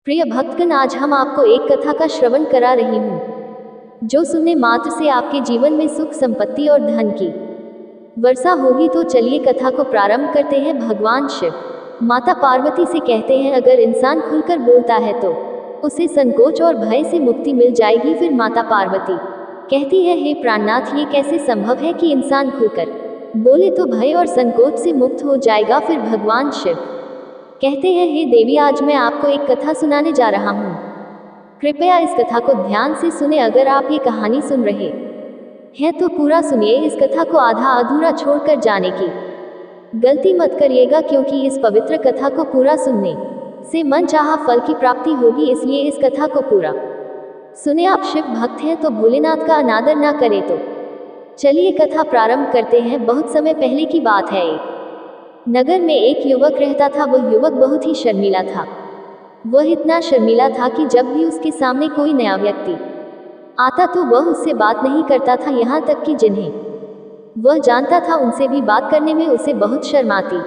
प्रिय भक्तगण, आज हम आपको एक कथा का श्रवण करा रही हूँ जो सुनने मात्र से आपके जीवन में सुख, संपत्ति और धन की वर्षा होगी। तो चलिए कथा को प्रारंभ करते हैं। भगवान शिव माता पार्वती से कहते हैं, अगर इंसान खुलकर बोलता है तो उसे संकोच और भय से मुक्ति मिल जाएगी। फिर माता पार्वती कहती है, हे प्राणनाथ, ये कैसे संभव है कि इंसान खुलकर बोले तो भय और संकोच से मुक्त हो जाएगा। फिर भगवान शिव कहते हैं, हे देवी, आज मैं आपको एक कथा सुनाने जा रहा हूँ। कृपया इस कथा को ध्यान से सुने। अगर आप ये कहानी सुन रहे हैं तो पूरा सुनिए, इस कथा को आधा अधूरा छोड़कर जाने की गलती मत करिएगा, क्योंकि इस पवित्र कथा को पूरा सुनने से मन चाहा फल की प्राप्ति होगी। इसलिए इस कथा को पूरा सुने। आप शिव भक्त हैं तो भोलेनाथ का अनादर ना करें। तो चलिए कथा प्रारंभ करते हैं। बहुत समय पहले की बात है। एक नगर में एक युवक रहता था। वह युवक बहुत ही शर्मीला था। वह इतना शर्मीला था कि जब भी उसके सामने कोई नया व्यक्ति आता तो वह उससे बात नहीं करता था। यहाँ तक कि जिन्हें वह जानता था उनसे भी बात करने में उसे बहुत शर्म आती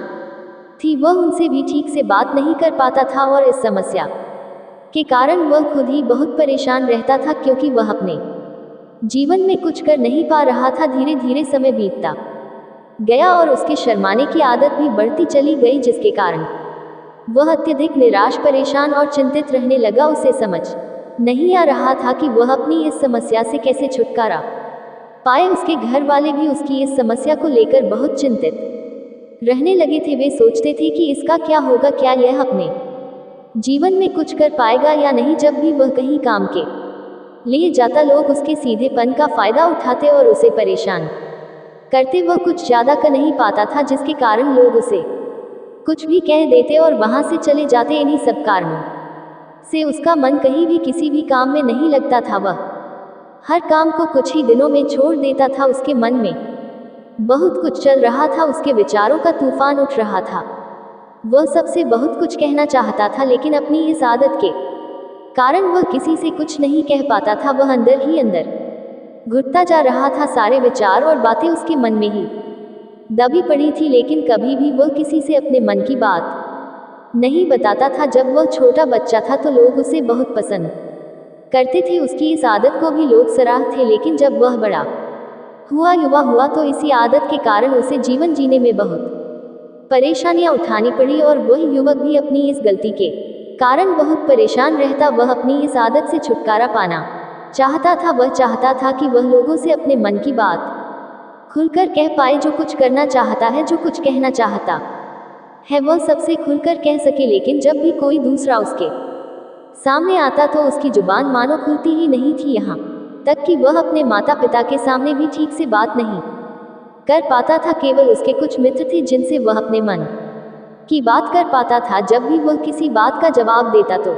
थी। वह उनसे भी ठीक से बात नहीं कर पाता था और इस समस्या के कारण वह खुद ही बहुत परेशान रहता था, क्योंकि वह अपने जीवन में कुछ कर नहीं पा रहा था। धीरे धीरे समय बीतता गया और उसके शर्माने की आदत भी बढ़ती चली गई, जिसके कारण वह अत्यधिक निराश, परेशान और चिंतित रहने लगा। उसे समझ नहीं आ रहा था कि वह अपनी इस समस्या से कैसे छुटकारा पाए। उसके घर वाले भी उसकी इस समस्या को लेकर बहुत चिंतित रहने लगे थे। वे सोचते थे कि इसका क्या होगा, क्या यह अपने जीवन में कुछ कर पाएगा या नहीं। जब भी वह कहीं काम के लिए जाता, लोग उसके सीधेपन का फायदा उठाते और उसे परेशान करते। वह कुछ ज्यादा कर नहीं पाता था, जिसके कारण लोग उसे कुछ भी कह देते और वहां से चले जाते। इन्हीं सब कारणों से उसका मन कहीं भी किसी भी काम में नहीं लगता था। वह हर काम को कुछ ही दिनों में छोड़ देता था। उसके मन में बहुत कुछ चल रहा था। उसके विचारों का तूफान उठ रहा था। वह सबसे बहुत कुछ कहना चाहता था, लेकिन अपनी इस आदत के कारण वह किसी से कुछ नहीं कह पाता था। वह अंदर ही अंदर घुटता जा रहा था। सारे विचार और बातें उसके मन में ही दबी पड़ी थी, लेकिन कभी भी वह किसी से अपने मन की बात नहीं बताता था। जब वह छोटा बच्चा था तो लोग उसे बहुत पसंद करते थे। उसकी इस आदत को भी लोग सराहते थे, लेकिन जब वह बड़ा हुआ, युवा हुआ, तो इसी आदत के कारण उसे जीवन जीने में बहुत परेशानियां उठानी पड़ी और वह युवक भी अपनी इस गलती के कारण बहुत परेशान रहता। वह अपनी इस आदत से छुटकारा पाना चाहता था। वह चाहता था कि वह लोगों से अपने मन की बात खुलकर कह पाए। जो कुछ करना चाहता है, जो कुछ कहना चाहता है, वह सबसे खुलकर कह सके। लेकिन जब भी कोई दूसरा उसके सामने आता तो उसकी जुबान मानो खुलती ही नहीं थी। यहाँ तक कि वह अपने माता पिता के सामने भी ठीक से बात नहीं कर पाता था। केवल उसके कुछ मित्र थे जिनसे वह अपने मन की बात कर पाता था। जब भी वह किसी बात का जवाब देता तो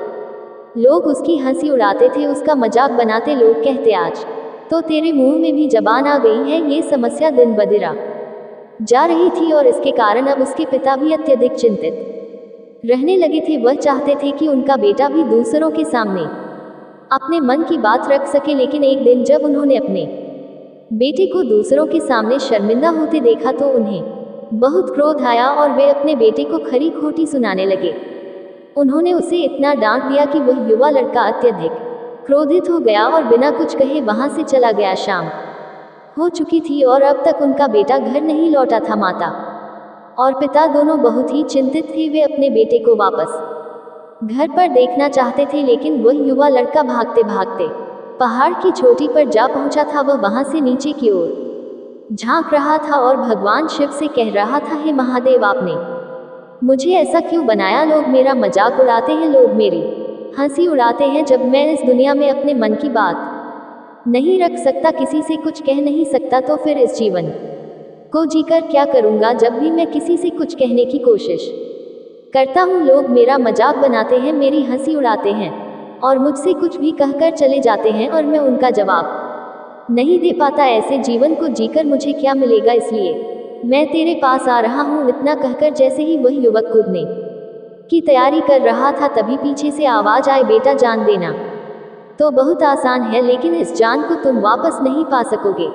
लोग उसकी हंसी उड़ाते थे, उसका मजाक बनाते। लोग कहते, आज तो तेरे मुंह में भी जबान आ गई है। ये समस्या दिन ब दिन जा रही थी और इसके कारण अब उसके पिता भी अत्यधिक चिंतित रहने लगे थे। वह चाहते थे कि उनका बेटा भी दूसरों के सामने अपने मन की बात रख सके, लेकिन एक दिन जब उन्होंने अपने बेटे को दूसरों के सामने शर्मिंदा होते देखा तो उन्हें बहुत क्रोध आया और वे अपने बेटे को खरी खोटी सुनाने लगे। उन्होंने उसे इतना डांट दिया कि वह युवा लड़का अत्यधिक क्रोधित हो गया और बिना कुछ कहे वहां से चला गया। शाम हो चुकी थी और अब तक उनका बेटा घर नहीं लौटा था। माता और पिता दोनों बहुत ही चिंतित थे। वे अपने बेटे को वापस घर पर देखना चाहते थे, लेकिन वह युवा लड़का भागते भागते पहाड़ की चोटी पर जा पहुंचा था। वह वहां से नीचे की ओर झांक रहा था और भगवान शिव से कह रहा था, हे महादेव, आपने मुझे ऐसा क्यों बनाया? लोग मेरा मजाक उड़ाते हैं, लोग मेरी हंसी उड़ाते हैं। जब मैं इस दुनिया में अपने मन की बात नहीं रख सकता, किसी से कुछ कह नहीं सकता, तो फिर इस जीवन को जीकर क्या करूंगा? जब भी मैं किसी से कुछ कहने की कोशिश करता हूँ, लोग मेरा मजाक बनाते हैं, मेरी हंसी उड़ाते हैं और मुझसे कुछ भी कहकर चले जाते हैं और मैं उनका जवाब नहीं दे पाता। ऐसे जीवन को जीकर मुझे क्या मिलेगा? इसलिए मैं तेरे पास आ रहा हूँ। इतना कहकर जैसे ही वह युवक कूदने की तैयारी कर रहा था, तभी पीछे से आवाज आई, बेटा, जान देना तो बहुत आसान है, लेकिन इस जान को तुम वापस नहीं पा सकोगे।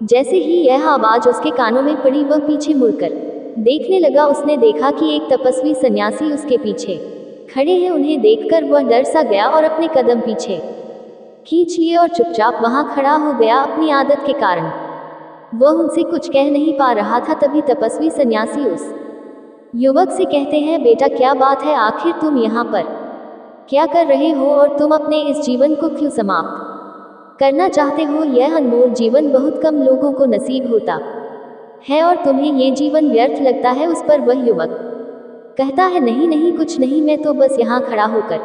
जैसे ही यह आवाज उसके कानों में पड़ी, वह पीछे मुड़कर देखने लगा। उसने देखा कि एक तपस्वी सन्यासी उसके पीछे खड़े हैं उन्हें देखकर वह डर सा गया और अपने कदम पीछे खींच लिए और चुपचाप वहां खड़ा हो गया अपनी आदत के कारण। वह उनसे कुछ कह नहीं पा रहा था। तभी तपस्वी सन्यासी उस युवक से कहते हैं, बेटा क्या बात है, आखिर तुम यहाँ पर क्या कर रहे हो और तुम अपने इस जीवन को क्यों समाप्त करना चाहते हो? यह अनमोल जीवन बहुत कम लोगों को नसीब होता है और तुम्हें ये जीवन व्यर्थ लगता है। उस पर वह युवक कहता है, नहीं नहीं कुछ नहीं, मैं तो बस यहाँ खड़ा होकर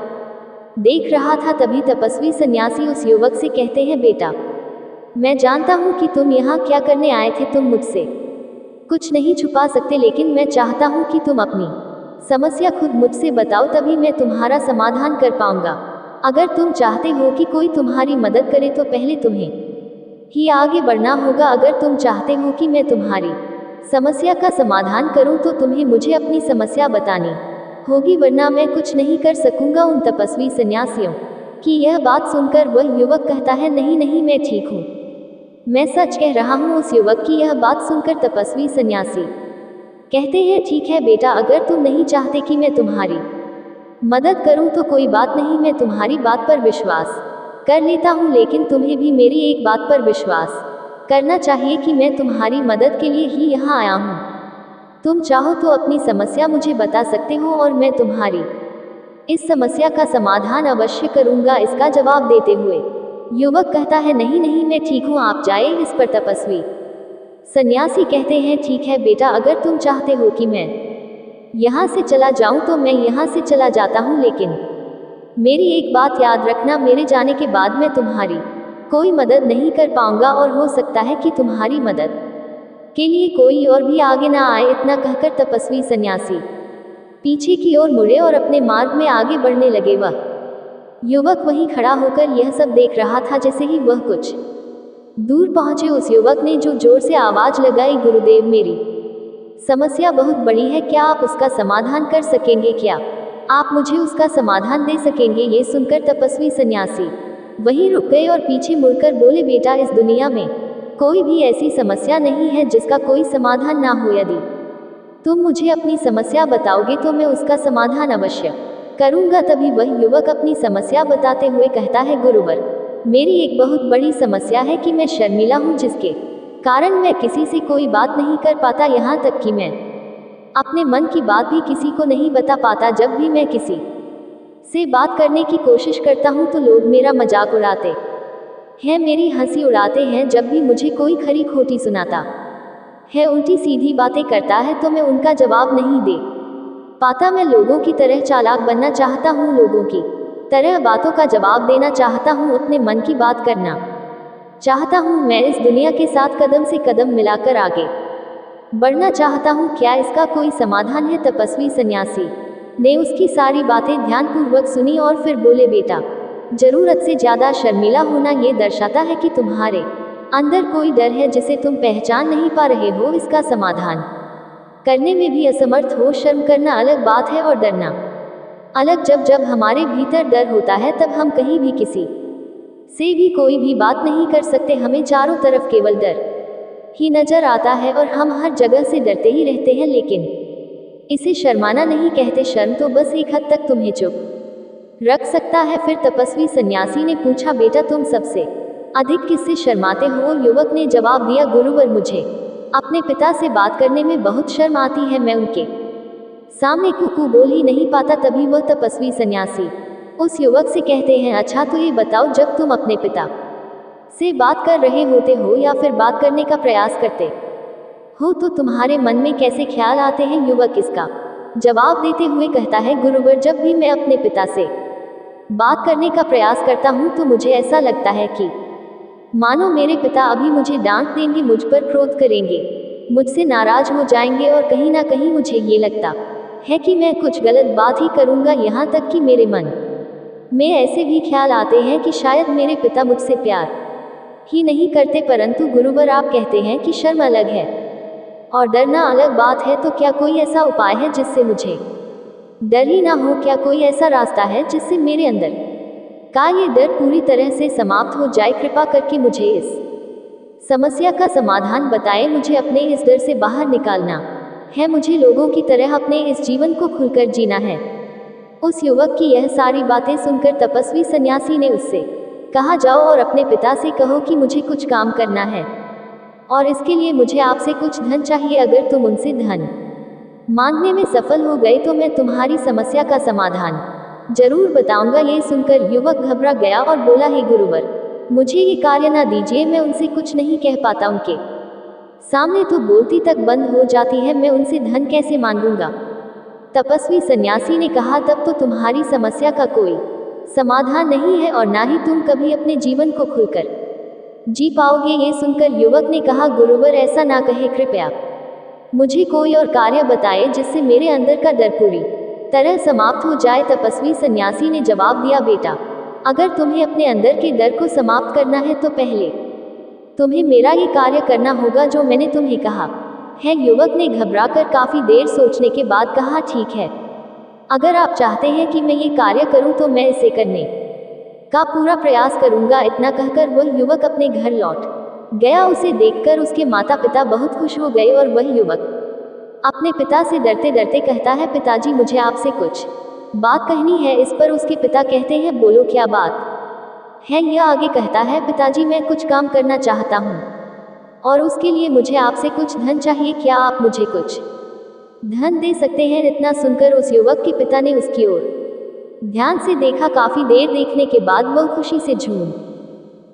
देख रहा था। तभी तपस्वी सन्यासी उस युवक से कहते हैं, बेटा मैं जानता हूँ कि तुम यहाँ क्या करने आए थे, तुम मुझसे कुछ नहीं छुपा सकते, लेकिन मैं चाहता हूँ कि तुम अपनी समस्या खुद मुझसे बताओ, तभी मैं तुम्हारा समाधान कर पाऊंगा। अगर तुम चाहते हो कि कोई तुम्हारी मदद करे तो पहले तुम्हें ही आगे बढ़ना होगा। अगर तुम चाहते हो कि मैं तुम्हारी समस्या का समाधान करूं तो तुम्हें मुझे अपनी समस्या बतानी होगी, वरना मैं कुछ नहीं कर सकूंगा। उन तपस्वी सन्यासियों की यह बात सुनकर वह युवक कहता है, नहीं नहीं मैं ठीक हूँ, मैं सच कह रहा हूँ। उस युवक की यह बात सुनकर तपस्वी सन्यासी कहते हैं, ठीक है बेटा, अगर तुम नहीं चाहते कि मैं तुम्हारी मदद करूं तो कोई बात नहीं, मैं तुम्हारी बात पर विश्वास कर लेता हूं, लेकिन तुम्हें भी मेरी एक बात पर विश्वास करना चाहिए कि मैं तुम्हारी मदद के लिए ही यहाँ आया हूँ। तुम चाहो तो अपनी समस्या मुझे बता सकते हो और मैं तुम्हारी इस समस्या का समाधान अवश्य करूंगा। इसका जवाब देते हुए युवक कहता है, नहीं नहीं मैं ठीक हूँ, आप जाए। इस पर तपस्वी सन्यासी कहते हैं, ठीक है बेटा, अगर तुम चाहते हो कि मैं यहाँ से चला जाऊं तो मैं यहाँ से चला जाता हूँ, लेकिन मेरी एक बात याद रखना, मेरे जाने के बाद मैं तुम्हारी कोई मदद नहीं कर पाऊंगा और हो सकता है कि तुम्हारी मदद के लिए कोई और भी आगे ना आए। इतना कहकर तपस्वी सन्यासी पीछे की ओर मुड़े और अपने मार्ग में आगे बढ़ने लगे। वह युवक वहीं खड़ा होकर यह सब देख रहा था। जैसे ही वह कुछ दूर पहुंचे, उस युवक ने जो जोर से आवाज लगाई, गुरुदेव मेरी समस्या बहुत बड़ी है, क्या आप उसका समाधान कर सकेंगे? क्या आप मुझे उसका समाधान दे सकेंगे? ये सुनकर तपस्वी सन्यासी वहीं रुक गए और पीछे मुड़कर बोले, बेटा इस दुनिया में कोई भी ऐसी समस्या नहीं है जिसका कोई समाधान ना हो। यदि तुम मुझे अपनी समस्या बताओगे तो मैं उसका समाधान अवश्य करूंगा। तभी वह युवक अपनी समस्या बताते हुए कहता है, गुरुवर मेरी एक बहुत बड़ी समस्या है कि मैं शर्मिला हूँ, जिसके कारण मैं किसी से कोई बात नहीं कर पाता, यहाँ तक कि मैं अपने मन की बात भी किसी को नहीं बता पाता। जब भी मैं किसी से बात करने की कोशिश करता हूँ तो लोग मेरा मजाक उड़ाते हैं, मेरी हंसी उड़ाते हैं। जब भी मुझे कोई खरी खोटी सुनाता है, उल्टी सीधी बातें करता है, तो मैं उनका जवाब नहीं दे पाता। मैं लोगों की तरह चालाक बनना चाहता हूँ, लोगों की तरह बातों का जवाब देना चाहता हूँ, अपने मन की बात करना चाहता हूँ। मैं इस दुनिया के साथ कदम से कदम मिलाकर आगे बढ़ना चाहता हूँ, क्या इसका कोई समाधान है? तपस्वी सन्यासी ने उसकी सारी बातें ध्यानपूर्वक सुनी और फिर बोले, बेटा जरूरत से ज्यादा शर्मिला होना ये दर्शाता है कि तुम्हारे अंदर कोई डर है जिसे तुम पहचान नहीं पा रहे हो, इसका समाधान करने में भी असमर्थ हो। शर्म करना अलग बात है और डरना अलग। जब जब हमारे भीतर डर होता है तब हम कहीं भी किसी से भी कोई भी बात नहीं कर सकते। हमें चारों तरफ केवल डर ही नजर आता है और हम हर जगह से डरते ही रहते हैं, लेकिन इसे शर्माना नहीं कहते। शर्म तो बस एक हद तक तुम्हें चुप रख सकता है। फिर तपस्वी सन्यासी ने पूछा, बेटा तुम सबसे अधिक किससे शर्माते हो? युवक ने जवाब दिया, गुरुवर मुझे अपने पिता से बात करने में बहुत शर्म आती है, मैं उनके सामने कुकू बोल ही नहीं पाता। तभी वह तपस्वी सन्यासी उस युवक से कहते हैं, अच्छा तो ये बताओ, जब तुम अपने पिता से बात कर रहे होते हो या फिर बात करने का प्रयास करते हो तो तुम्हारे मन में कैसे ख्याल आते हैं? युवक इसका जवाब देते हुए कहता है, गुरुवर जब भी मैं अपने पिता से बात करने का प्रयास करता हूँ तो मुझे ऐसा लगता है कि मानो मेरे पिता अभी मुझे डांट देंगे, मुझ पर क्रोध करेंगे, मुझसे नाराज हो जाएंगे और कहीं ना कहीं मुझे ये लगता है कि मैं कुछ गलत बात ही करूँगा। यहाँ तक कि मेरे मन में ऐसे भी ख्याल आते हैं कि शायद मेरे पिता मुझसे प्यार ही नहीं करते। परंतु गुरुवर आप कहते हैं कि शर्म अलग है और डरना अलग बात है, तो क्या कोई ऐसा उपाय है जिससे मुझे डर ही ना हो? क्या कोई ऐसा रास्ता है जिससे मेरे अंदर का ये डर पूरी तरह से समाप्त हो जाए? कृपा करके मुझे इस समस्या का समाधान बताएं। मुझे अपने इस डर से बाहर निकालना है, मुझे लोगों की तरह अपने इस जीवन को खुलकर जीना है। उस युवक की यह सारी बातें सुनकर तपस्वी सन्यासी ने उससे कहा, जाओ और अपने पिता से कहो कि मुझे कुछ काम करना है और इसके लिए मुझे आपसे कुछ धन चाहिए। अगर तुम उनसे धन मांगने में सफल हो गए तो मैं तुम्हारी समस्या का समाधान जरूर बताऊंगा। ये सुनकर युवक घबरा गया और बोला, हे गुरुवर, मुझे ये कार्य ना दीजिए, मैं उनसे कुछ नहीं कह पाता, उनके सामने तो बोलती तक बंद हो जाती है, मैं उनसे धन कैसे मांगूंगा। तपस्वी सन्यासी ने कहा, तब तो तुम्हारी समस्या का कोई समाधान नहीं है और ना ही तुम कभी अपने जीवन को खुलकर जी पाओगे। ये सुनकर युवक ने कहा, गुरुवर ऐसा ना कहे, कृपया मुझे कोई और कार्य बताए जिससे मेरे अंदर का डर पूरी तरह समाप्त हो जाए। तपस्वी सन्यासी ने जवाब दिया, बेटा, अगर तुम्हें अपने अंदर के डर को समाप्त करना है तो पहले तुम्हें मेरा ये कार्य करना होगा जो मैंने तुम्हें कहा है। युवक ने घबराकर काफी देर सोचने के बाद कहा, ठीक है, अगर आप चाहते हैं कि मैं ये कार्य करूं तो मैं इसे करने का पूरा प्रयास करूंगा। इतना कहकर वह युवक अपने घर लौट गया। उसे देखकर उसके माता पिता बहुत खुश हो गए और वह युवक अपने पिता से डरते डरते कहता है, पिताजी, मुझे आपसे कुछ बात कहनी है। इस पर उसके पिता कहते हैं, बोलो, क्या बात है। यह आगे कहता है, पिताजी, मैं कुछ काम करना चाहता हूँ और उसके लिए मुझे आपसे कुछ धन चाहिए, क्या आप मुझे कुछ धन दे सकते हैं। इतना सुनकर उस युवक के पिता ने उसकी ओर ध्यान से देखा। काफी देर देखने के बाद वह खुशी से झूम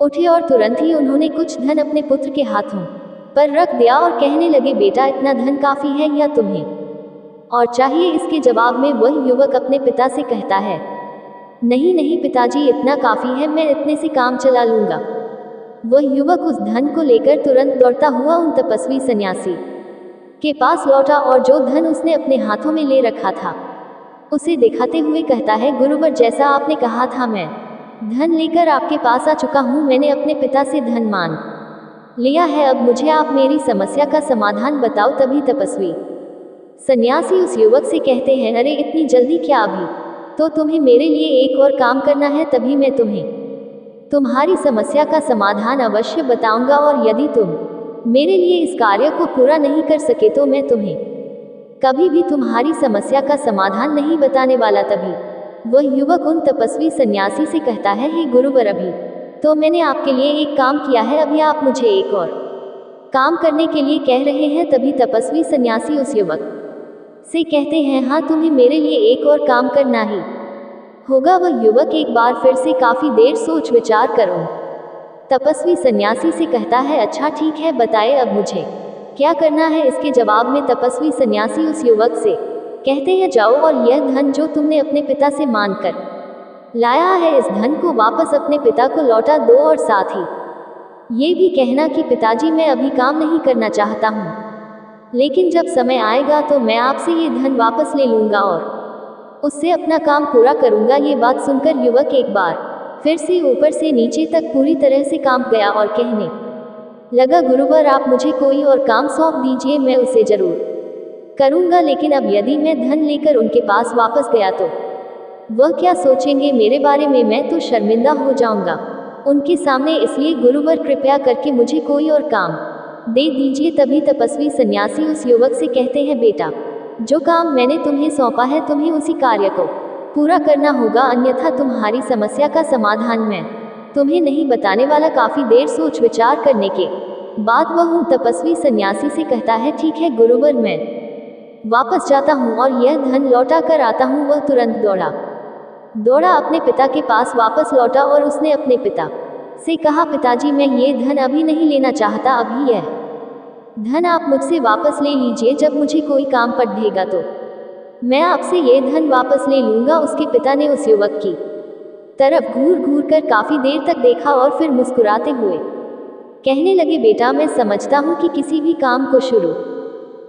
उठे और तुरंत ही उन्होंने कुछ धन अपने पुत्र के हाथों पर रख दिया और कहने लगे, बेटा, इतना धन काफी है या तुम्हें और चाहिए। इसके जवाब में वह युवक अपने पिता से कहता है, नहीं नहीं पिताजी, इतना काफी है, मैं इतने से काम चला लूंगा। वह युवक उस धन को लेकर तुरंत दौड़ता हुआ उन तपस्वी सन्यासी के पास लौटा और जो धन उसने अपने हाथों में ले रखा था उसे दिखाते हुए कहता है, गुरुवर, जैसा आपने कहा था मैं धन लेकर आपके पास आ चुका हूँ। मैंने अपने पिता से धन मांग लिया है, अब मुझे आप मेरी समस्या का समाधान बताओ। तभी तपस्वी सन्यासी उस युवक से कहते हैं, अरे इतनी जल्दी क्या, अभी तो तुम्हें मेरे लिए एक और काम करना है, तभी मैं तुम्हें तुम्हारी समस्या का समाधान अवश्य बताऊंगा और यदि तुम मेरे लिए इस कार्य को पूरा नहीं कर सके तो मैं तुम्हें कभी भी तुम्हारी समस्या का समाधान नहीं बताने वाला। तभी वह युवक उन तपस्वी सन्यासी से कहता है, हे गुरुवर, अभी तो मैंने आपके लिए एक काम किया है, अभी आप मुझे एक और काम करने के लिए कह रहे हैं। तभी तपस्वी सन्यासी उस युवक से कहते हैं, हाँ, तुम्हें मेरे लिए एक और काम करना ही होगा। वह युवक एक बार फिर से काफी देर सोच विचार कर उन तपस्वी सन्यासी से कहता है, अच्छा ठीक है, बताए अब मुझे क्या करना है। इसके जवाब में तपस्वी सन्यासी उस युवक से कहते हैं, जाओ और यह धन जो तुमने अपने पिता से मांग कर लाया है, इस धन को वापस अपने पिता को लौटा दो और साथ ही ये भी कहना कि पिताजी, मैं अभी काम नहीं करना चाहता हूँ, लेकिन जब समय आएगा तो मैं आपसे ये धन वापस ले लूंगा और उससे अपना काम पूरा करूंगा। ये बात सुनकर युवक एक बार फिर से ऊपर से नीचे तक पूरी तरह से कांप गया और कहने लगा, गुरुवर, आप मुझे कोई और काम सौंप दीजिए, मैं उसे जरूर करूंगा, लेकिन अब यदि मैं धन लेकर उनके पास वापस गया तो वह क्या सोचेंगे मेरे बारे में, मैं तो शर्मिंदा हो जाऊंगा उनके सामने, इसलिए गुरुवर, कृपया करके मुझे कोई और काम दे दीजिए। तभी तपस्वी सन्यासी उस युवक से कहते हैं, बेटा, जो काम मैंने तुम्हें सौंपा है तुम्हें उसी कार्य को पूरा करना होगा, अन्यथा तुम्हारी समस्या का समाधान मैं तुम्हें नहीं बताने वाला। काफी देर सोच विचार करने के बाद वह उन तपस्वी सन्यासी से कहता है, ठीक है गुरुवर, मैं वापस जाता हूँ और यह धन लौटा कर आता हूँ। वह तुरंत दौड़ा अपने पिता के पास वापस लौटा और उसने अपने पिता से कहा, पिताजी, मैं ये धन अभी नहीं लेना चाहता, अभी यह धन आप मुझसे वापस ले लीजिए, जब मुझे कोई काम पड़ेगा तो मैं आपसे ये धन वापस ले लूंगा। उसके पिता ने उस युवक की तरफ घूर घूर कर काफी देर तक देखा और फिर मुस्कुराते हुए कहने लगे, बेटा, मैं समझता हूँ कि किसी भी काम को शुरू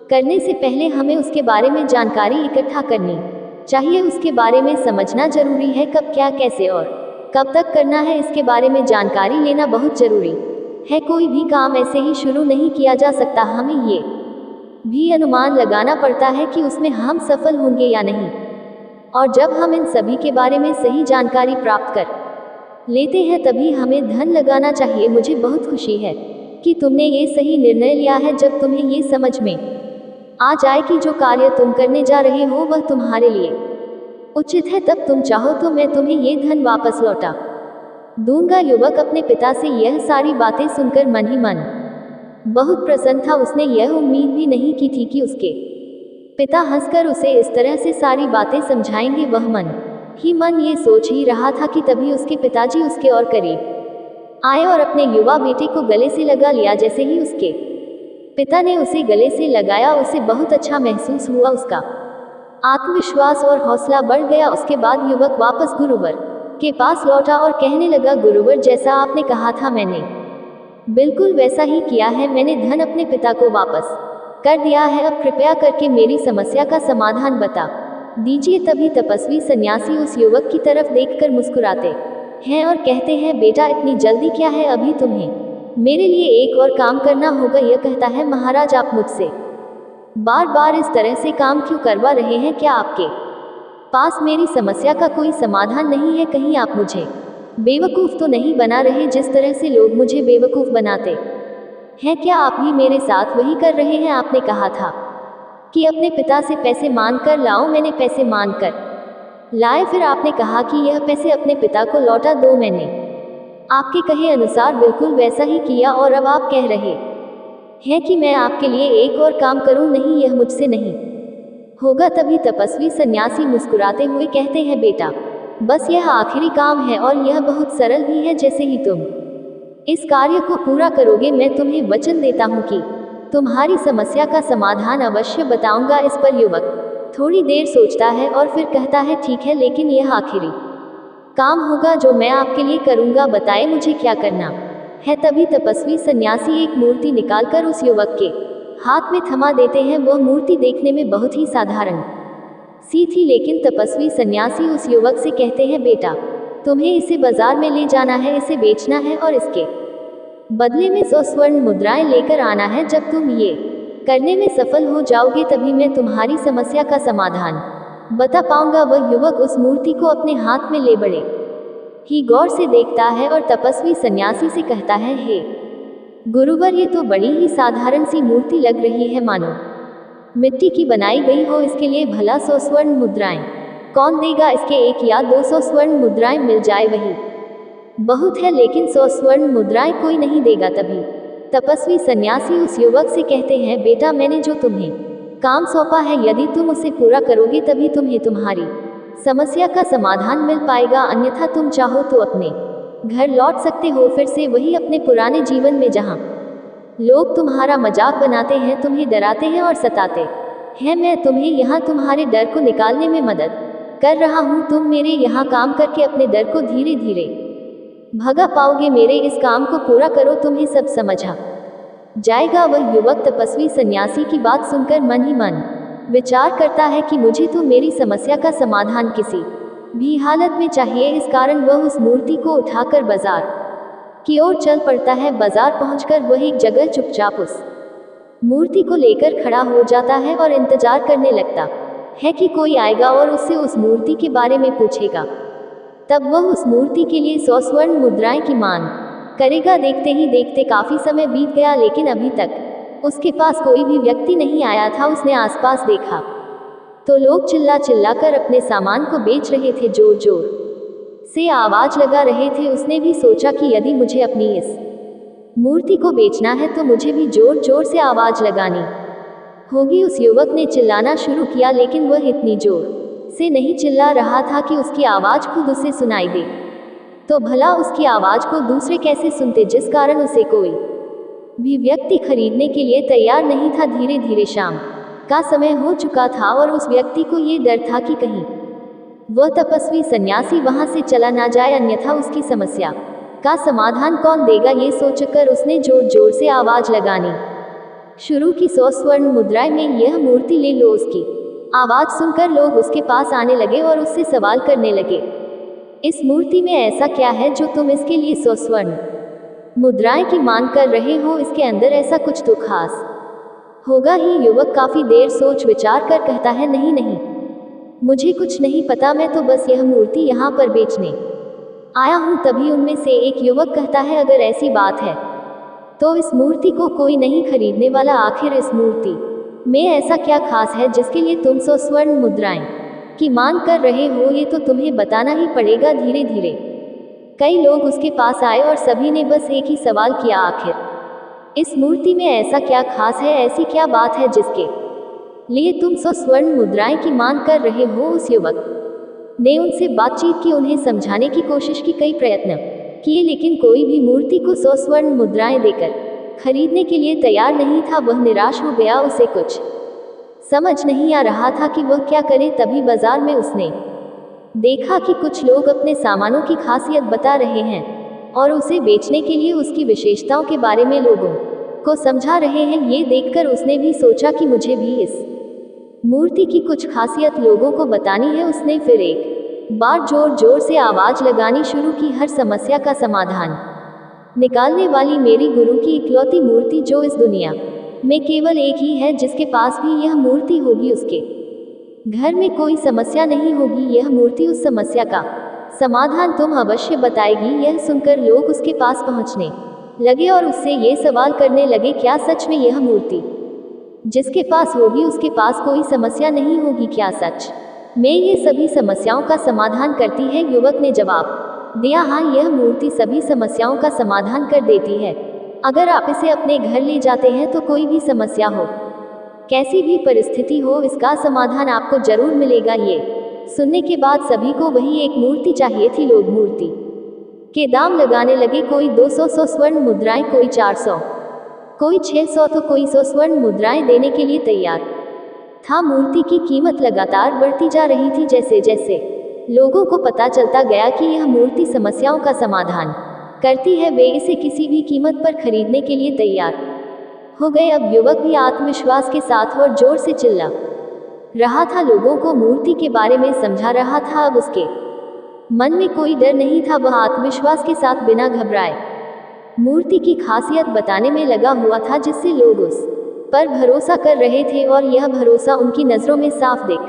करने से पहले हमें उसके बारे में जानकारी इकट्ठा करनी चाहिए, उसके बारे में समझना जरूरी है, कब क्या कैसे और कब तक करना है, इसके बारे में जानकारी लेना बहुत जरूरी है। कोई भी काम ऐसे ही शुरू नहीं किया जा सकता, हमें ये भी अनुमान लगाना पड़ता है कि उसमें हम सफल होंगे या नहीं, और जब हम इन सभी के बारे में सही जानकारी प्राप्त कर लेते हैं तभी हमें धन लगाना चाहिए। मुझे बहुत खुशी है कि तुमने ये सही निर्णय लिया है। जब तुम्हें ये समझ में आ जाए कि जो कार्य तुम करने जा रहे हो वह तुम्हारे लिए उचित है, तब तुम चाहो तो मैं तुम्हें ये धन वापस लौटा दूंगा। युवक अपने पिता से यह सारी बातें सुनकर मन ही मन बहुत प्रसन्न था। उसने यह उम्मीद भी नहीं की थी कि उसके पिता हंसकर उसे इस तरह से सारी बातें समझाएंगे। वह मन ही मन ये सोच ही रहा था कि तभी उसके पिताजी उसके और करीब आए और अपने युवा बेटे को गले से लगा लिया। जैसे ही उसके पिता ने उसे गले से लगाया, उसे बहुत अच्छा महसूस हुआ। उसका आत्मविश्वास और हौसला बढ़ गया। उसके बाद युवक वापस गुरुवर के पास लौटा और कहने लगा, गुरुवर, जैसा आपने कहा था मैंने बिल्कुल वैसा ही किया है। मैंने धन अपने पिता को वापस कर दिया है। अब कृपया करके मेरी समस्या का समाधान बता दीजिए। तभी तपस्वी सन्यासी उस युवक की तरफ देखकर मुस्कुराते हैं और कहते हैं, बेटा, इतनी जल्दी क्या है? अभी तुम्हें मेरे लिए एक और काम करना होगा। यह कहता है, महाराज, आप मुझसे बार बार इस तरह से काम क्यों करवा रहे हैं? क्या आपके पास मेरी समस्या का कोई समाधान नहीं है? कहीं आप मुझे बेवकूफ़ तो नहीं बना रहे जिस तरह से लोग मुझे बेवकूफ़ बनाते हैं? क्या आप भी मेरे साथ वही कर रहे हैं? आपने कहा था कि अपने पिता से पैसे मांग कर लाओ। मैंने पैसे मांग कर लाए। फिर आपने कहा कि यह पैसे अपने पिता को लौटा दो। मैंने आपके कहे अनुसार बिल्कुल वैसा ही किया और अब आप कह रहे हैं कि मैं आपके लिए एक और काम करूं? नहीं, यह मुझसे नहीं होगा। तभी तपस्वी सन्यासी मुस्कुराते हुए कहते हैं, बेटा, बस यह आखिरी काम है और यह बहुत सरल भी है। जैसे ही तुम इस कार्य को पूरा करोगे, मैं तुम्हें वचन देता हूँ कि तुम्हारी समस्या का समाधान अवश्य बताऊंगा। इस पर युवक थोड़ी देर सोचता है और फिर कहता है, ठीक है, लेकिन यह आखिरी काम होगा जो मैं आपके लिए करूंगा। बताए मुझे क्या करना है? तभी तपस्वी सन्यासी एक मूर्ति निकालकर उस युवक के हाथ में थमा देते हैं। वह मूर्ति देखने में बहुत ही साधारण सी थी, लेकिन तपस्वी सन्यासी उस युवक से कहते हैं, बेटा, तुम्हें इसे बाजार में ले जाना है, इसे बेचना है और इसके बदले में 100 स्वर्ण मुद्राएं लेकर आना है। जब तुम ये करने में सफल हो जाओगे, तभी मैं तुम्हारी समस्या का समाधान बता पाऊंगा। वह युवक उस मूर्ति को अपने हाथ में ले बड़े ही गौर से देखता है और तपस्वी सन्यासी से कहता है, हे गुरुवर, ये तो बड़ी ही साधारण सी मूर्ति लग रही है, मानो मिट्टी की बनाई गई हो। इसके लिए भला 100 स्वर्ण मुद्राएं कौन देगा? इसके 1 या 200 स्वर्ण मुद्राएं मिल जाए वही बहुत है, लेकिन 100 स्वर्ण मुद्राएं कोई नहीं देगा। तभी तपस्वी सन्यासी उस युवक से कहते हैं, बेटा, मैंने जो तुम्हें काम सौंपा है, यदि तुम उसे पूरा करोगे तभी तुम्हें तुम्हारी समस्या का समाधान मिल पाएगा। अन्यथा तुम चाहो तो अपने घर लौट सकते हो, फिर से वही अपने पुराने जीवन में, जहां लोग तुम्हारा मजाक बनाते हैं, तुम्हें डराते हैं और सताते हैं। मैं तुम्हें यहाँ तुम्हारे डर को निकालने में मदद कर रहा हूँ। तुम मेरे यहाँ काम करके अपने डर को धीरे धीरे भगा पाओगे। मेरे इस काम को पूरा करो, तुम्हें सब समझ आ जाएगा। वह युवक तपस्वी सन्यासी की बात सुनकर मन ही मन विचार करता है कि मुझे तो मेरी समस्या का समाधान किसी भी हालत में चाहिए। इस कारण वह उस मूर्ति को उठाकर बाजार की ओर चल पड़ता है। बाजार पहुंचकर वह एक जगह चुपचाप उस मूर्ति को लेकर खड़ा हो जाता है और इंतजार करने लगता है कि कोई आएगा और उससे उस मूर्ति के बारे में पूछेगा। तब वह उस मूर्ति के लिए 100 स्वर्ण मुद्राएं की मांग करेगा। देखते ही देखते काफी समय बीत गया, लेकिन अभी तक उसके पास कोई भी व्यक्ति नहीं आया था। उसने आसपास देखा तो लोग चिल्ला चिल्लाकर अपने सामान को बेच रहे थे, जोर जोर से आवाज लगा रहे थे। उसने भी सोचा कि यदि मुझे अपनी इस मूर्ति को बेचना है तो मुझे भी जोर जोर से आवाज लगानी होगी। उस युवक ने चिल्लाना शुरू किया, लेकिन वह इतनी जोर से नहीं चिल्ला रहा था कि उसकी आवाज खुद उसे सुनाई दे। तो भला उसकी आवाज को दूसरे कैसे सुनते, जिस कारण उसे कोई भी व्यक्ति खरीदने के लिए तैयार नहीं था। धीरे धीरे शाम का समय हो चुका था और उस व्यक्ति को ये डर था कि कहीं वह तपस्वी सन्यासी वहां से चला ना जाए, अन्यथा उसकी समस्या का समाधान कौन देगा? ये सोचकर उसने जोर जोर से आवाज लगानी शुरू की। 100 स्वर्ण मुद्राएं में यह मूर्ति ले लो। उसकी आवाज सुनकर लोग उसके पास आने लगे और उससे सवाल करने लगे, इस मूर्ति में ऐसा क्या है जो तुम इसके लिए 100 स्वर्ण मुद्राएं की मांग कर रहे हो? इसके अंदर ऐसा कुछ तो खास होगा ही। युवक काफी देर सोच विचार कर कहता है, नहीं नहीं, मुझे कुछ नहीं पता, मैं तो बस यह मूर्ति यहाँ पर बेचने आया हूँ। तभी उनमें से एक युवक कहता है, अगर ऐसी बात है तो इस मूर्ति को कोई नहीं खरीदने वाला। आखिर इस मूर्ति में ऐसा क्या खास है जिसके लिए तुम 100 स्वर्ण मुद्राएं कि मान कर रहे हो ये तो तुम्हें बताना ही पड़ेगा धीरे धीरे। कई लोग उसके पास आए और सभी ने बस एक ही सवाल किया, आखिर इस मूर्ति में ऐसा क्या खास है, ऐसी क्या बात है जिसके लिए तुम 100 स्वर्ण मुद्राएं की मांग कर रहे हो। उस युवक ने उनसे बातचीत की, उन्हें समझाने की कोशिश की, कई प्रयत्न किए, लेकिन कोई भी मूर्ति को 100 स्वर्ण मुद्राएं देकर खरीदने के लिए तैयार नहीं था। वह निराश हो गया, उसे कुछ समझ नहीं आ रहा था कि वह क्या करे। तभी बाजार में उसने देखा कि कुछ लोग अपने सामानों की खासियत बता रहे हैं और उसे बेचने के लिए उसकी विशेषताओं के बारे में लोगों को समझा रहे हैं। ये देखकर उसने भी सोचा कि मुझे भी इस मूर्ति की कुछ खासियत लोगों को बतानी है। उसने फिर एक बार जोर जोर से आवाज लगानी शुरू की, हर समस्या का समाधान निकालने वाली मेरी गुरु की इकलौती मूर्ति, जो इस दुनिया में केवल एक ही है जिसके पास भी यह मूर्ति होगी, उसके घर में कोई समस्या नहीं होगी। यह मूर्ति उस समस्या का समाधान तुम अवश्य बताएगी। यह सुनकर लोग उसके पास पहुंचने लगे और उससे ये सवाल करने लगे, क्या सच में यह मूर्ति जिसके पास होगी उसके पास कोई समस्या नहीं होगी? क्या सच में ये सभी समस्याओं का समाधान करती है? युवक ने जवाब दिया, हाँ, यह मूर्ति सभी समस्याओं का समाधान कर देती है। अगर आप इसे अपने घर ले जाते हैं तो कोई भी समस्या हो, कैसी भी परिस्थिति हो, इसका समाधान आपको जरूर मिलेगा। ये सुनने के बाद सभी को वही एक मूर्ति चाहिए थी। लोग मूर्ति के दाम लगाने लगे, कोई 200 स्वर्ण मुद्राएं, कोई 400, कोई 600, तो कोई 100 स्वर्ण मुद्राएं देने के लिए तैयार था। मूर्ति की कीमत लगातार बढ़ती जा रही थी। जैसे जैसे लोगों को पता चलता गया कि यह मूर्ति समस्याओं का समाधान करती है, वे इसे किसी भी कीमत पर खरीदने के लिए तैयार हो गए। अब युवक भी आत्मविश्वास के साथ और जोर से चिल्ला रहा था, लोगों को मूर्ति के बारे में समझा रहा था। अब उसके मन में कोई डर नहीं था, वह आत्मविश्वास के साथ बिना घबराए मूर्ति की खासियत बताने में लगा हुआ था, जिससे लोग उस पर भरोसा कर रहे थे और यह भरोसा उनकी नज़रों में साफ दिख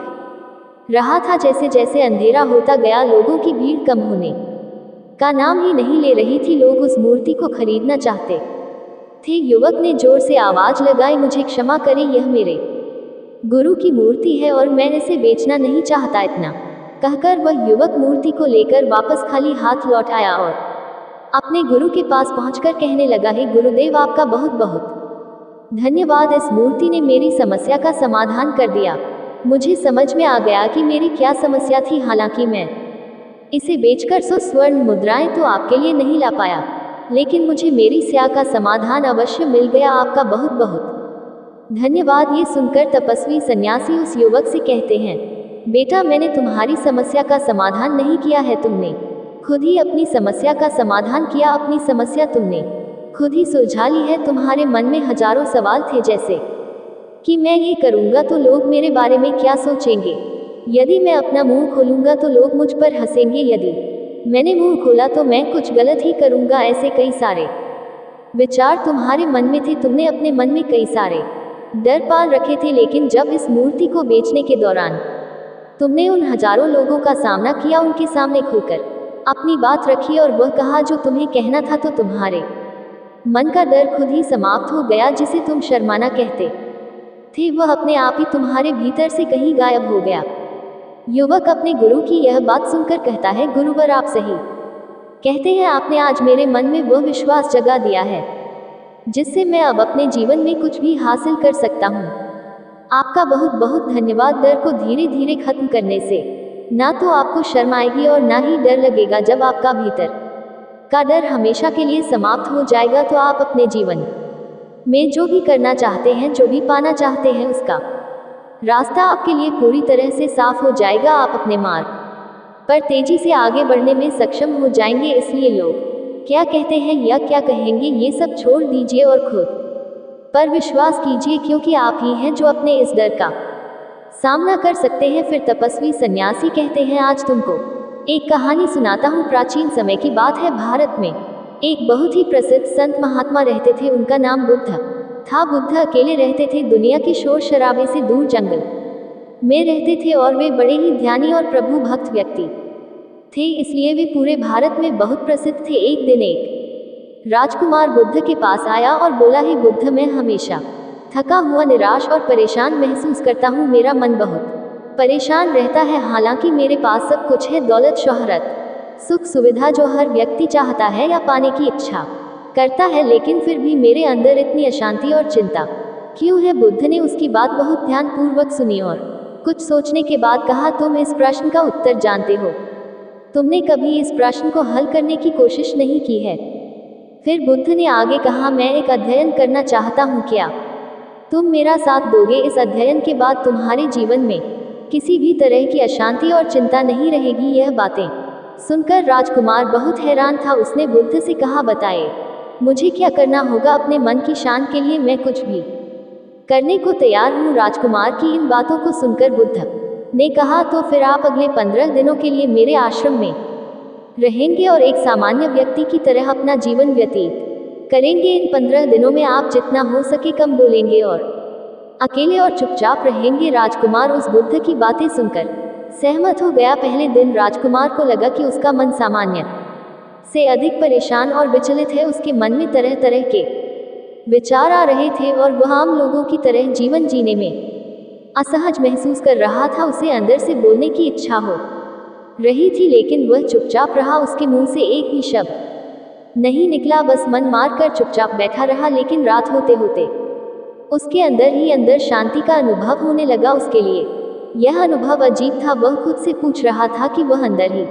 रहा था। जैसे जैसे अंधेरा होता गया, लोगों की भीड़ कम होने का नाम ही नहीं ले रही थी। लोग उस मूर्ति को खरीदना चाहते थे। युवक ने जोर से आवाज लगाई, मुझे क्षमा करें, यह मेरे गुरु की मूर्ति है और मैं इसे बेचना नहीं चाहता। इतना कहकर वह युवक मूर्ति को लेकर वापस खाली हाथ लौट आया और अपने गुरु के पास पहुंचकर कहने लगा, हे गुरुदेव, आपका बहुत बहुत धन्यवाद। इस मूर्ति ने मेरी समस्या का समाधान कर दिया। मुझे समझ में आ गया कि मेरी क्या समस्या थी। हालांकि मैं इसे बेचकर 100 स्वर्ण मुद्राएं तो आपके लिए नहीं ला पाया, लेकिन मुझे मेरी स्या का समाधान अवश्य मिल गया। आपका बहुत बहुत धन्यवाद। ये सुनकर तपस्वी सन्यासी उस युवक से कहते हैं, बेटा, मैंने तुम्हारी समस्या का समाधान नहीं किया है, तुमने खुद ही अपनी समस्या का समाधान किया। अपनी समस्या तुमने खुद ही सुलझा ली है। तुम्हारे मन में हजारों सवाल थे, जैसे कि मैं ये करूंगा तो लोग मेरे बारे में क्या सोचेंगे, यदि मैं अपना मुंह खोलूंगा तो लोग मुझ पर हंसेंगे, यदि मैंने मुंह खोला तो मैं कुछ गलत ही करूंगा। ऐसे कई सारे विचार तुम्हारे मन में थे। तुमने अपने मन में कई सारे डर पाल रखे थे, लेकिन जब इस मूर्ति को बेचने के दौरान तुमने उन हजारों लोगों का सामना किया, उनके सामने खुलकर अपनी बात रखी और वह कहा जो तुम्हें कहना था, तो तुम्हारे मन का डर खुद ही समाप्त हो गया। जिसे तुम शर्माना कहते थे, वह अपने आप ही तुम्हारे भीतर से कहीं गायब हो गया। युवक अपने गुरु की यह बात सुनकर कहता है, गुरुवर, आप सही कहते हैं। आपने आज मेरे मन में वह विश्वास जगा दिया है जिससे मैं अब अपने जीवन में कुछ भी हासिल कर सकता हूँ। आपका बहुत बहुत धन्यवाद। डर को धीरे धीरे खत्म करने से ना तो आपको शर्म आएगी और ना ही डर लगेगा। जब आपका भीतर का डर हमेशा के लिए समाप्त हो जाएगा, तो आप अपने जीवन में जो भी करना चाहते हैं, जो भी पाना चाहते हैं, उसका रास्ता आपके लिए पूरी तरह से साफ हो जाएगा। आप अपने मार्ग पर तेजी से आगे बढ़ने में सक्षम हो जाएंगे। इसलिए लोग क्या कहते हैं या क्या कहेंगे, ये सब छोड़ दीजिए और खुद पर विश्वास कीजिए, क्योंकि आप ही हैं जो अपने इस डर का सामना कर सकते हैं। फिर तपस्वी सन्यासी कहते हैं, आज तुमको एक कहानी सुनाता हूँ। प्राचीन समय की बात है। भारत में एक बहुत ही प्रसिद्ध संत महात्मा रहते थे। उनका नाम बुद्ध था। बुद्ध अकेले रहते थे, दुनिया के शोर शराबे से दूर जंगल में रहते थे और वे बड़े ही ध्यानी और प्रभु भक्त व्यक्ति थे, इसलिए वे पूरे भारत में बहुत प्रसिद्ध थे। एक दिन एक राजकुमार बुद्ध के पास आया और बोला, हे बुद्ध, मैं हमेशा थका हुआ, निराश और परेशान महसूस करता हूँ। मेरा मन बहुत परेशान रहता है, हालांकि मेरे पास सब कुछ है, दौलत, शोहरत, सुख सुविधा जो हर व्यक्ति चाहता है या पाने की इच्छा करता है, लेकिन फिर भी मेरे अंदर इतनी अशांति और चिंता क्यों है? बुद्ध ने उसकी बात बहुत ध्यानपूर्वक सुनी और कुछ सोचने के बाद कहा, तुम इस प्रश्न का उत्तर जानते हो, तुमने कभी इस प्रश्न को हल करने की कोशिश नहीं की है। फिर बुद्ध ने आगे कहा, मैं एक अध्ययन करना चाहता हूँ, क्या तुम मेरा साथ दोगे? इस अध्ययन के बाद तुम्हारे जीवन में किसी भी तरह की अशांति और चिंता नहीं रहेगी। यह बातें सुनकर राजकुमार बहुत हैरान था। उसने बुद्ध से कहा, बताए मुझे क्या करना होगा अपने मन की शांति के लिए? मैं कुछ भी करने को तैयार हूँ। राजकुमार की इन बातों को सुनकर बुद्ध ने कहा, तो फिर आप अगले 15 दिनों के लिए मेरे आश्रम में रहेंगे और एक सामान्य व्यक्ति की तरह अपना जीवन व्यतीत करेंगे। इन 15 दिनों में आप जितना हो सके कम बोलेंगे और अकेले और चुपचाप रहेंगे। राजकुमार उस बुद्ध की बातें सुनकर सहमत हो गया। पहले दिन राजकुमार को लगा कि उसका मन सामान्य से अधिक परेशान और विचलित है। उसके मन में तरह तरह के विचार आ रहे थे और वह आम लोगों की तरह जीवन जीने में असहज महसूस कर रहा था। उसे अंदर से बोलने की इच्छा हो रही थी, लेकिन वह चुपचाप रहा। उसके मुंह से एक भी शब्द नहीं निकला, बस मन मार कर चुपचाप बैठा रहा। लेकिन रात होते होते उसके अंदर ही अंदर शांति का अनुभव होने लगा। उसके लिए यह अनुभव अजीब था। वह खुद से पूछ रहा था कि वह अंदर ही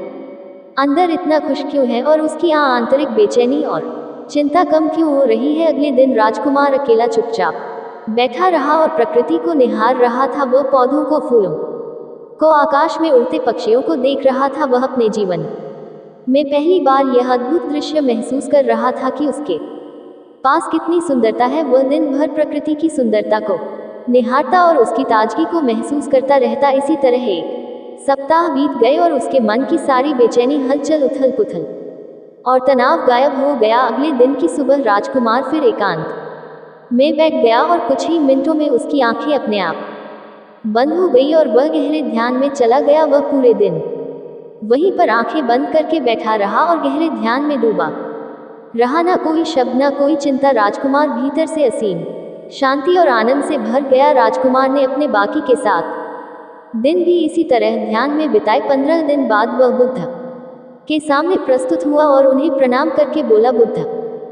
अंदर इतना खुश क्यों है और उसकी आंतरिक बेचैनी और चिंता कम क्यों हो रही है। अगले दिन राजकुमार अकेला चुपचाप बैठा रहा और प्रकृति को निहार रहा था। वह पौधों को, फूलों को, आकाश में उड़ते पक्षियों को देख रहा था। वह अपने जीवन में पहली बार यह अद्भुत दृश्य महसूस कर रहा था कि उसके पास कितनी सुंदरता है। वह दिन भर प्रकृति की सुंदरता को निहारता और उसकी ताजगी को महसूस करता रहता। इसी तरह एक सप्ताह बीत गए और उसके मन की सारी बेचैनी, हलचल, उथल पुथल और तनाव गायब हो गया। अगले दिन की सुबह राजकुमार फिर एकांत में बैठ गया और कुछ ही मिनटों में उसकी आंखें अपने आप बंद हो गई और वह गहरे ध्यान में चला गया। वह पूरे दिन वहीं पर आंखें बंद करके बैठा रहा और गहरे ध्यान में डूबा रहा। ना कोई शब्द, ना कोई चिंता। राजकुमार भीतर से असीम शांति और आनंद से भर गया। राजकुमार ने अपने बाकी के 7 दिन भी इसी तरह ध्यान में बिताए। 15 दिन बाद वह बुद्ध के सामने प्रस्तुत हुआ और उन्हें प्रणाम करके बोला, बुद्ध,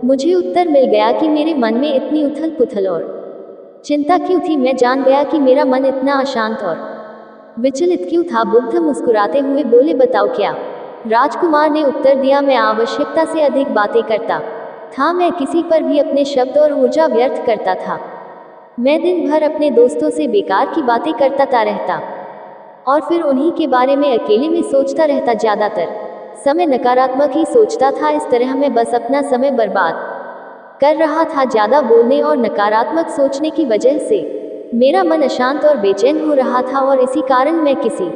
मुझे उत्तर मिल गया कि मेरे मन में इतनी उथल पुथल और चिंता क्यों थी। मैं जान गया कि मेरा मन इतना अशांत और विचलित क्यों था। बुद्ध मुस्कुराते हुए बोले, बताओ क्या? राजकुमार ने उत्तर दिया, मैं आवश्यकता से अधिक बातें करता था। मैं किसी पर भी अपने शब्द और ऊर्जा व्यर्थ करता था। मैं दिन भर अपने दोस्तों से बेकार की बातें करता रहता और फिर उन्हीं के बारे में अकेले में सोचता रहता। ज़्यादातर समय नकारात्मक ही सोचता था। इस तरह मैं बस अपना समय बर्बाद कर रहा था। ज़्यादा बोलने और नकारात्मक सोचने की वजह से मेरा मन अशांत और बेचैन हो रहा था और इसी कारण मैं किसी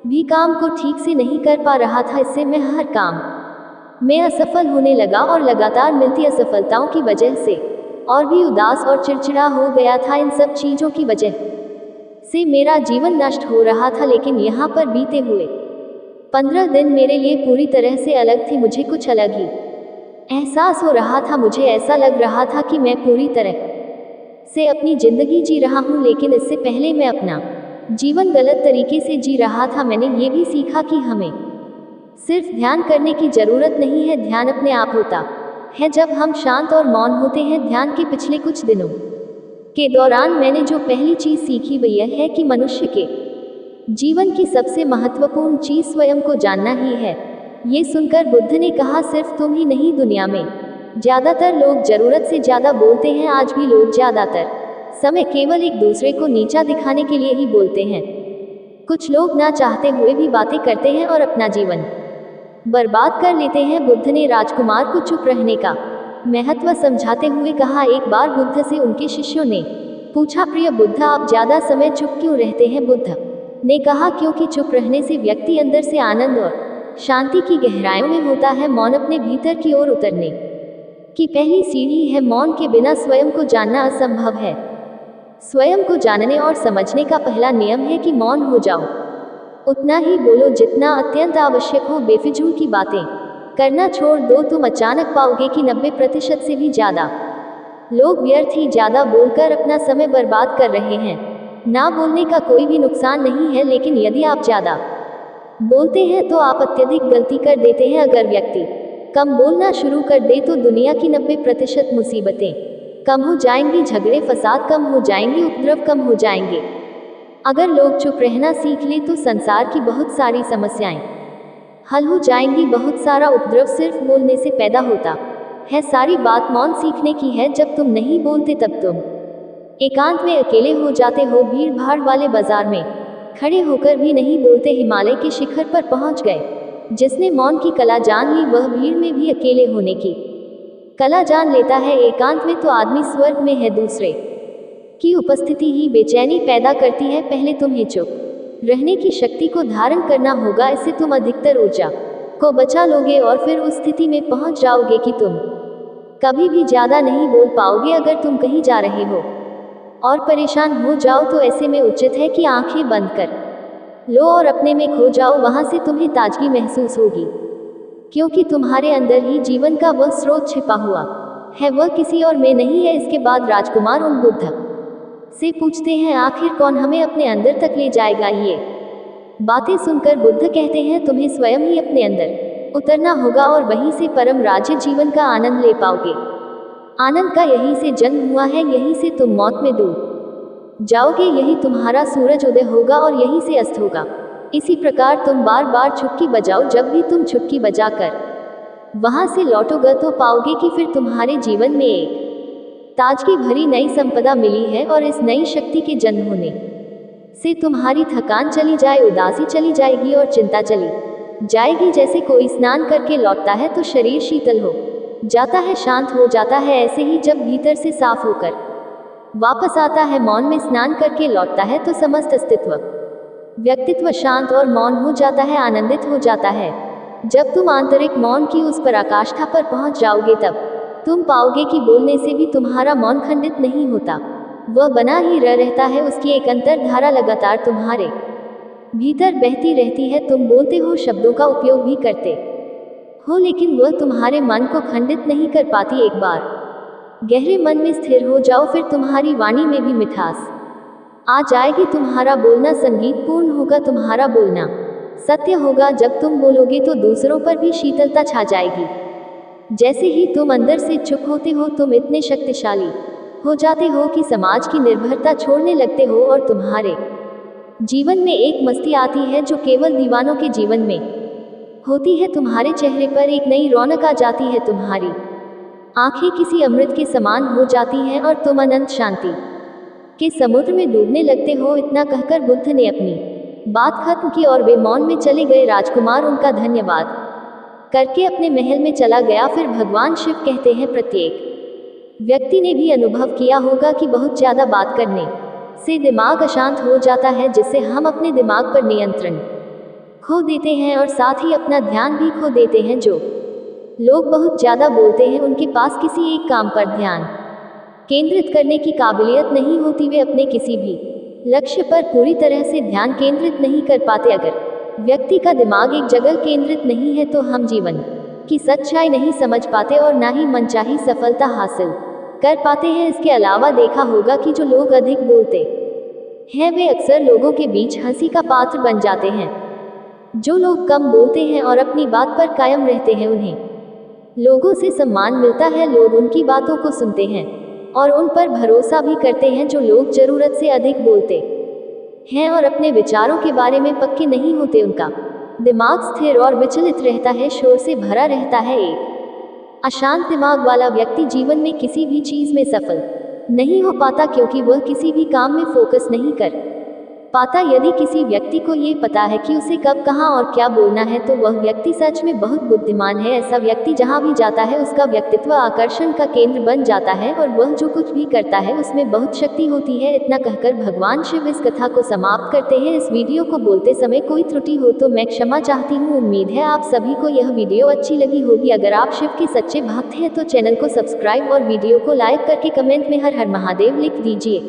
भी काम को ठीक से नहीं कर पा रहा था। इससे मैं हर काम में असफल होने लगा और लगातार मिलती असफलताओं की वजह से और भी उदास और चिड़चिड़ा हो गया था। इन सब चीज़ों की वजह से मेरा जीवन नष्ट हो रहा था। लेकिन यहाँ पर बीते हुए 15 दिन मेरे लिए पूरी तरह से अलग थे। मुझे कुछ अलग ही एहसास हो रहा था। मुझे ऐसा लग रहा था कि मैं पूरी तरह से अपनी ज़िंदगी जी रहा हूँ, लेकिन इससे पहले मैं अपना जीवन गलत तरीके से जी रहा था। मैंने ये भी सीखा कि हमें सिर्फ ध्यान करने की ज़रूरत नहीं है, ध्यान अपने आप होता है जब हम शांत और मौन होते हैं। ध्यान के पिछले कुछ दिनों के दौरान मैंने जो पहली चीज़ सीखी वह यह है कि मनुष्य के जीवन की सबसे महत्वपूर्ण चीज़ स्वयं को जानना ही है। ये सुनकर बुद्ध ने कहा, सिर्फ तुम ही नहीं, दुनिया में ज़्यादातर लोग ज़रूरत से ज़्यादा बोलते हैं। आज भी लोग ज़्यादातर समय केवल एक दूसरे को नीचा दिखाने के लिए ही बोलते हैं। कुछ लोग ना चाहते हुए भी बातें करते हैं और अपना जीवन बर्बाद कर लेते हैं। बुद्ध ने राजकुमार को चुप रहने का महत्व समझाते हुए कहा। एक बार बुद्ध से उनके शिष्यों ने पूछा, प्रिय बुद्ध, आप ज़्यादा समय चुप क्यों रहते हैं? बुद्ध ने कहा, क्योंकि चुप रहने से व्यक्ति अंदर से आनंद और शांति की गहराइयों में होता है। मौन अपने भीतर की ओर उतरने की पहली सीढ़ी है। मौन के बिना स्वयं को जानना असंभव है। स्वयं को जानने और समझने का पहला नियम है कि मौन हो जाओ। उतना ही बोलो जितना अत्यंत आवश्यक हो। बेफिजूल की बातें करना छोड़ दो। तुम अचानक पाओगे कि 90% से भी ज़्यादा लोग व्यर्थ ही ज़्यादा बोलकर अपना समय बर्बाद कर रहे हैं। ना बोलने का कोई भी नुकसान नहीं है, लेकिन यदि आप ज़्यादा बोलते हैं तो आप अत्यधिक गलती कर देते हैं। अगर व्यक्ति कम बोलना शुरू कर दे तो दुनिया की 90% मुसीबतें कम हो जाएंगी, झगड़े फसाद कम हो जाएंगे, उपद्रव कम हो जाएंगे। अगर लोग चुप रहना सीख ले तो संसार की बहुत सारी समस्याएं हल हो जाएंगी। बहुत सारा उपद्रव सिर्फ बोलने से पैदा होता है। सारी बात मौन सीखने की है। जब तुम नहीं बोलते तब तुम एकांत में अकेले हो जाते हो। भीड़ भाड़ वाले बाजार में खड़े होकर भी नहीं बोलते, हिमालय के शिखर पर पहुंच गए। जिसने मौन की कला जान ली वह भीड़ में भी अकेले होने की कला जान लेता है। एकांत में तो आदमी स्वर्ग में है। दूसरे की उपस्थिति ही बेचैनी पैदा करती है। पहले तुम्हें चुप रहने की शक्ति को धारण करना होगा, इससे तुम अधिकतर ऊर्जा को बचा लोगे और फिर उस स्थिति में पहुंच जाओगे कि तुम कभी भी ज़्यादा नहीं बोल पाओगे। अगर तुम कहीं जा रहे हो और परेशान हो जाओ तो ऐसे में उचित है कि आंखें बंद कर लो और अपने में खो जाओ। वहां से तुम्हें ताजगी महसूस होगी, क्योंकि तुम्हारे अंदर ही जीवन का वह स्रोत छिपा हुआ है, वह किसी और में नहीं है। इसके बाद राजकुमार उन बुद्ध से पूछते हैं, आखिर कौन हमें अपने अंदर तक ले जाएगा? ये बातें सुनकर बुद्ध कहते हैं, तुम्हें स्वयं ही अपने अंदर उतरना होगा और वहीं से परम राज्य जीवन का आनंद ले पाओगे। आनंद का यहीं से जन्म हुआ है, यहीं से तुम मौत में डूब जाओगे, यही तुम्हारा सूरज उदय होगा और यहीं से अस्त होगा। इसी प्रकार तुम बार बार चुटकी बजाओ। जब भी तुम चुटकी बजाकर वहां से लौटोगे तो पाओगे कि फिर तुम्हारे जीवन में एक ताजगी भरी नई संपदा मिली है और इस नई शक्ति के जन्म होने से तुम्हारी थकान चली जाए, उदासी चली जाएगी और चिंता चली जाएगी। जैसे कोई स्नान करके लौटता है तो शरीर शीतल हो जाता है, शांत हो जाता है। ऐसे ही जब भीतर से साफ होकर वापस आता है, मौन में स्नान करके लौटता है तो समस्त अस्तित्व व्यक्तित्व शांत और मौन हो जाता है, आनंदित हो जाता है। जब तुम आंतरिक मौन की उस पराकाष्ठा पर पहुंच जाओगे तब तुम पाओगे कि बोलने से भी तुम्हारा मौन खंडित नहीं होता, वह बना ही रहता है। उसकी एक अंतर्धारा लगातार तुम्हारे भीतर बहती रहती है। तुम बोलते हो, शब्दों का उपयोग भी करते हो, लेकिन वह तुम्हारे मन को खंडित नहीं कर पाती। एक बार गहरे मन में स्थिर हो जाओ, फिर तुम्हारी वाणी में भी मिठास आ जाएगी। तुम्हारा बोलना संगीतपूर्ण होगा, तुम्हारा बोलना सत्य होगा। जब तुम बोलोगे तो दूसरों पर भी शीतलता छा जाएगी। जैसे ही तुम अंदर से चुप होते हो, तुम इतने शक्तिशाली हो जाते हो कि समाज की निर्भरता छोड़ने लगते हो और तुम्हारे जीवन में एक मस्ती आती है जो केवल दीवानों के जीवन में होती है। तुम्हारे चेहरे पर एक नई रौनक आ जाती है, तुम्हारी आंखें किसी अमृत के समान हो जाती हैं और तुम अनंत शांति के समुद्र में डूबने लगते हो। इतना कहकर बुद्ध ने अपनी बात खत्म की और वे मौन में चले गए। राजकुमार उनका धन्यवाद करके अपने महल में चला गया। फिर भगवान शिव कहते हैं, प्रत्येक व्यक्ति ने भी अनुभव किया होगा कि बहुत ज़्यादा बात करने से दिमाग अशांत हो जाता है, जिससे हम अपने दिमाग पर नियंत्रण खो देते हैं और साथ ही अपना ध्यान भी खो देते हैं। जो लोग बहुत ज़्यादा बोलते हैं उनके पास किसी एक काम पर ध्यान केंद्रित करने की काबिलियत नहीं होती, वे अपने किसी भी लक्ष्य पर पूरी तरह से ध्यान केंद्रित नहीं कर पाते। अगर व्यक्ति का दिमाग एक जगह केंद्रित नहीं है तो हम जीवन की सच्चाई नहीं समझ पाते और ना ही मनचाही सफलता हासिल कर पाते हैं। इसके अलावा देखा होगा कि जो लोग अधिक बोलते हैं वे अक्सर लोगों के बीच हंसी का पात्र बन जाते हैं। जो लोग कम बोलते हैं और अपनी बात पर कायम रहते हैं उन्हें लोगों से सम्मान मिलता है। लोग उनकी बातों को सुनते हैं और उन पर भरोसा भी करते हैं। जो लोग जरूरत से अधिक बोलते हैं और अपने विचारों के बारे में पक्के नहीं होते, उनका दिमाग स्थिर और विचलित रहता है, शोर से भरा रहता है। एक अशांत दिमाग वाला व्यक्ति जीवन में किसी भी चीज में सफल नहीं हो पाता, क्योंकि वह किसी भी काम में फोकस नहीं कर पाता। यदि किसी व्यक्ति को ये पता है कि उसे कब, कहाँ और क्या बोलना है तो वह व्यक्ति सच में बहुत बुद्धिमान है। ऐसा व्यक्ति जहाँ भी जाता है उसका व्यक्तित्व आकर्षण का केंद्र बन जाता है और वह जो कुछ भी करता है उसमें बहुत शक्ति होती है। इतना कहकर भगवान शिव इस कथा को समाप्त करते हैं। इस वीडियो को बोलते समय कोई त्रुटि हो तो मैं क्षमा चाहती हूँ। उम्मीद है आप सभी को यह वीडियो अच्छी लगी होगी। अगर आप शिव के सच्चे भक्त हैं तो चैनल को सब्सक्राइब और वीडियो को लाइक करके कमेंट में हर हर महादेव लिख दीजिए।